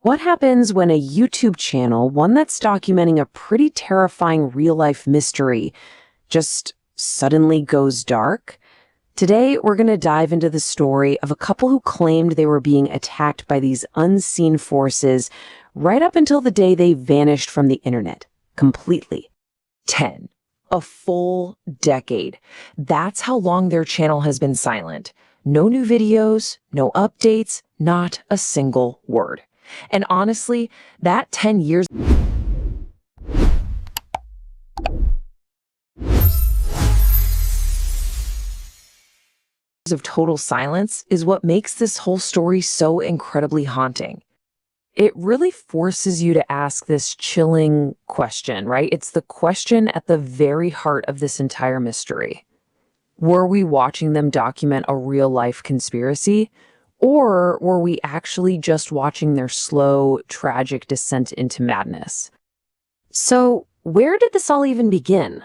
What happens when a YouTube channel, one that's documenting a pretty terrifying real-life mystery, just suddenly goes dark? Today, we're going to dive into the story of a couple who claimed they were being attacked by these unseen forces right up until the day they vanished from the internet completely. 10. A full decade. That's how long their channel has been silent. No new videos, no updates, not a single word. And honestly, that 10 years of total silence is what makes this whole story so incredibly haunting. It really forces you to ask this chilling question, right? It's the question at the very heart of this entire mystery. Were we watching them document a real-life conspiracy? Or were we actually just watching their slow, tragic descent into madness? So, where did this all even begin?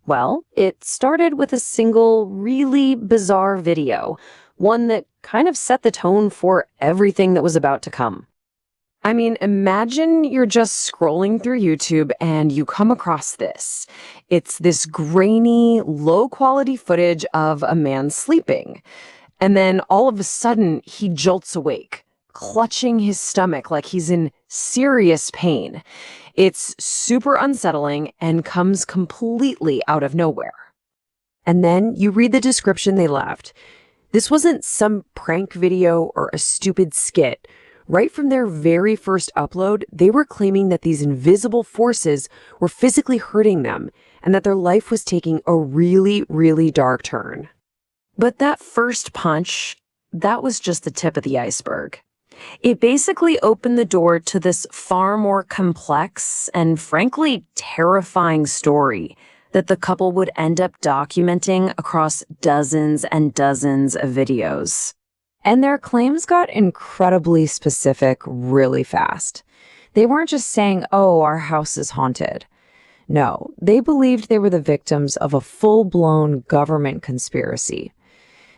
Well, it started with a single, really bizarre video, one that kind of set the tone for everything that was about to come. I mean, imagine you're just scrolling through YouTube and you come across this. It's this grainy, low-quality footage of a man sleeping. And then all of a sudden, he jolts awake, clutching his stomach like he's in serious pain. It's super unsettling and comes completely out of nowhere. And then you read the description they left. This wasn't some prank video or a stupid skit. Right from their very first upload, they were claiming that these invisible forces were physically hurting them and that their life was taking a really, really dark turn. But that first punch, that was just the tip of the iceberg. It basically opened the door to this far more complex and frankly terrifying story that the couple would end up documenting across dozens and dozens of videos. And their claims got incredibly specific really fast. They weren't just saying, oh, our house is haunted. No, they believed they were the victims of a full-blown government conspiracy.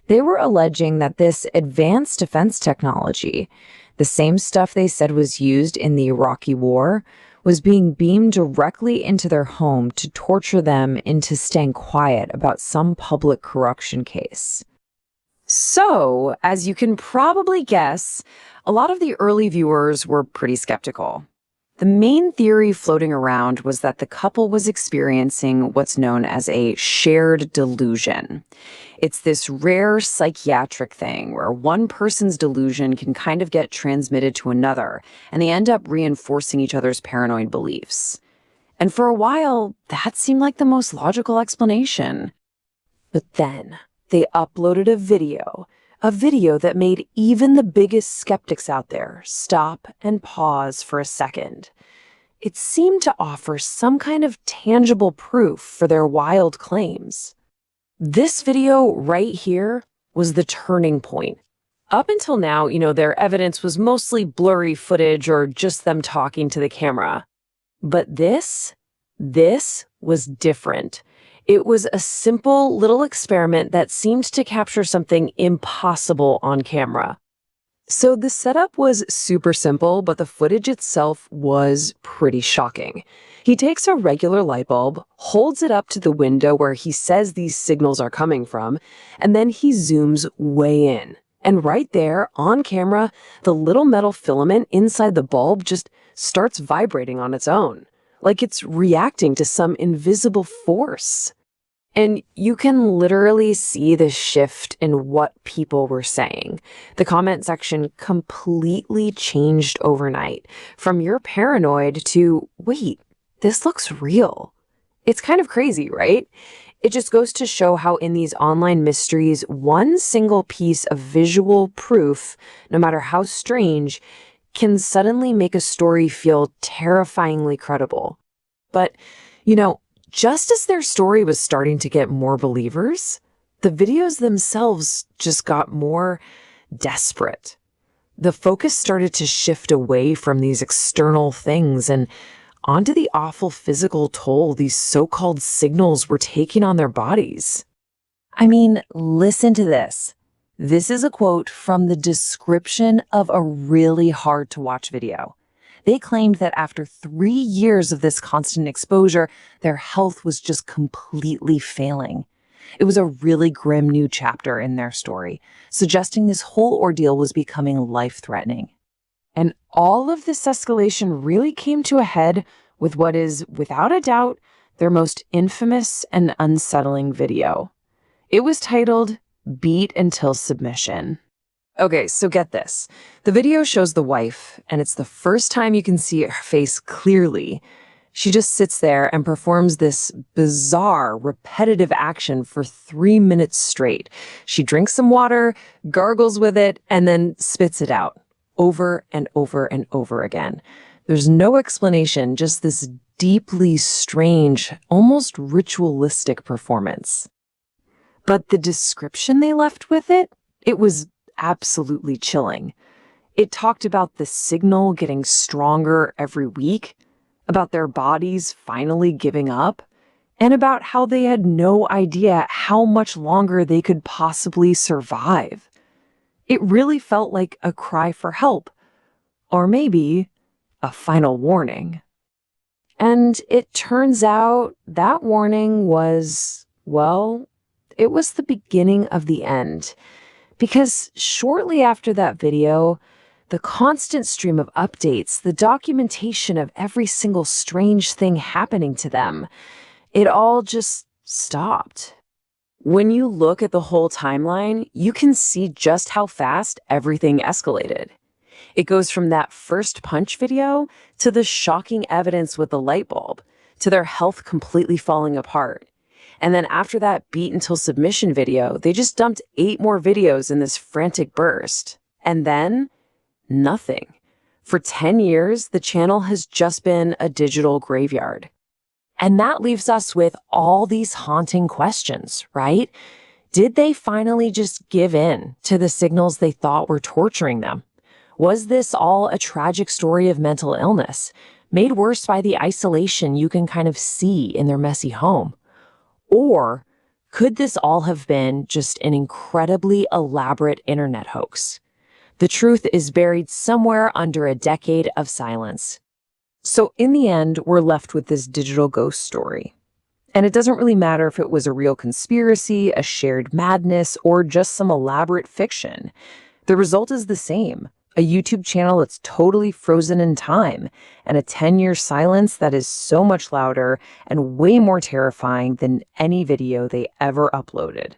They were alleging that this advanced defense technology, the same stuff they said was used in the Iraqi war, was being beamed directly into their home to torture them into staying quiet about some public corruption case. So, as you can probably guess, a lot of the early viewers were pretty skeptical. The main theory floating around was that the couple was experiencing what's known as a shared delusion. It's this rare psychiatric thing where one person's delusion can kind of get transmitted to another, and they end up reinforcing each other's paranoid beliefs. And for a while, that seemed like the most logical explanation. But then they uploaded a video that made even the biggest skeptics out there stop and pause for a second. It seemed to offer some kind of tangible proof for their wild claims. This video right here was the turning point. Up until now, their evidence was mostly blurry footage or just them talking to the camera. But this was different. It was a simple little experiment that seemed to capture something impossible on camera. So the setup was super simple, but the footage itself was pretty shocking. He takes a regular light bulb, holds it up to the window where he says these signals are coming from, and then he zooms way in. And right there, on camera, the little metal filament inside the bulb just starts vibrating on its own, like it's reacting to some invisible force. And you can literally see the shift in what people were saying. The comment section completely changed overnight, from you're paranoid to, wait, this looks real. It's kind of crazy, right? It just goes to show how in these online mysteries, one single piece of visual proof, no matter how strange, can suddenly make a story feel terrifyingly credible. But, just as their story was starting to get more believers, the videos themselves just got more desperate. The focus started to shift away from these external things and onto the awful physical toll these so-called signals were taking on their bodies. I mean, listen to this. This is a quote from the description of a really hard-to-watch video. They claimed that after 3 years of this constant exposure, their health was just completely failing. It was a really grim new chapter in their story, suggesting this whole ordeal was becoming life-threatening. And all of this escalation really came to a head with what is, without a doubt, their most infamous and unsettling video. It was titled, "Beat Until Submission." Okay, so get this. The video shows the wife, and it's the first time you can see her face clearly. She just sits there and performs this bizarre, repetitive action for 3 minutes straight. She drinks some water, gargles with it, and then spits it out over and over and over again. There's no explanation, just this deeply strange, almost ritualistic performance. But the description they left with it was absolutely chilling. It talked about the signal getting stronger every week, about their bodies finally giving up, and about how they had no idea how much longer they could possibly survive. It really felt like a cry for help, or maybe a final warning. And it turns out that warning was, well, it was the beginning of the end. Because shortly after that video, the constant stream of updates, the documentation of every single strange thing happening to them, it all just stopped. When you look at the whole timeline, you can see just how fast everything escalated. It goes from that first punch video to the shocking evidence with the light bulb, to their health completely falling apart. And then after that Beat Until Submission video, they just dumped 8 more videos in this frantic burst. And then, nothing. For 10 years, the channel has just been a digital graveyard. And that leaves us with all these haunting questions, right? Did they finally just give in to the signals they thought were torturing them? Was this all a tragic story of mental illness, made worse by the isolation you can kind of see in their messy home? Or could this all have been just an incredibly elaborate internet hoax? The truth is buried somewhere under a decade of silence. So in the end, we're left with this digital ghost story. And it doesn't really matter if it was a real conspiracy, a shared madness, or just some elaborate fiction. The result is the same. A YouTube channel that's totally frozen in time, and a 10-year silence that is so much louder and way more terrifying than any video they ever uploaded.